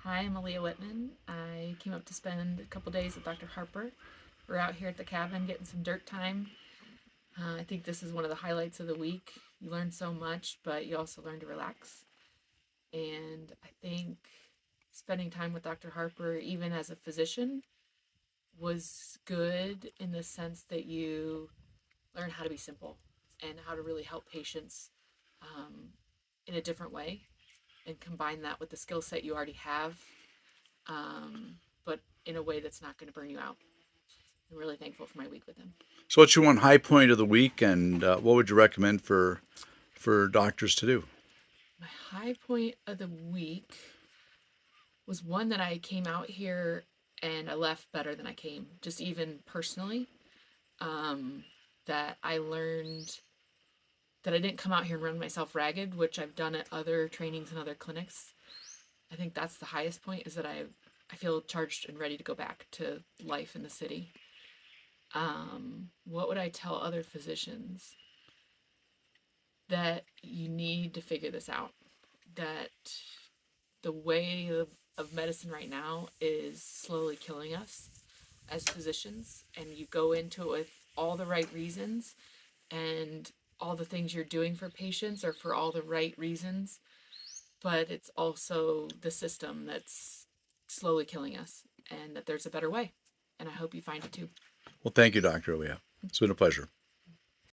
Hi, I'm Alia Whitman. I came up to spend a couple days with Dr. Harper. We're out here at the cabin getting some dirt time. I think this is one of the highlights of the week. You learn so much, but you also learn to relax. And I think spending time with Dr. Harper, even as a physician, was good in the sense that you learn how to be simple and how to really help patients um, in a different way and combine that with the skill set you already have, but in a way that's not going to burn you out. I'm really thankful for my week with him. So, what's your one high point of the week, and what would you recommend for doctors to do? My high point of the week was one that I came out here and I left better than I came, just even personally. Um, that I learned that I didn't come out here and run myself ragged, which I've done at other trainings and other clinics. I think that's the highest point is that I feel charged and ready to go back to life in the city. What would I tell other physicians? That you need to figure this out. That the way of medicine right now is slowly killing us as physicians, and you go into it with all the right reasons and all the things you're doing for patients are for all the right reasons, but it's also the system that's slowly killing us, and that there's a better way. And I hope you find it too. Well, thank you, Dr. Oya. It's been a pleasure.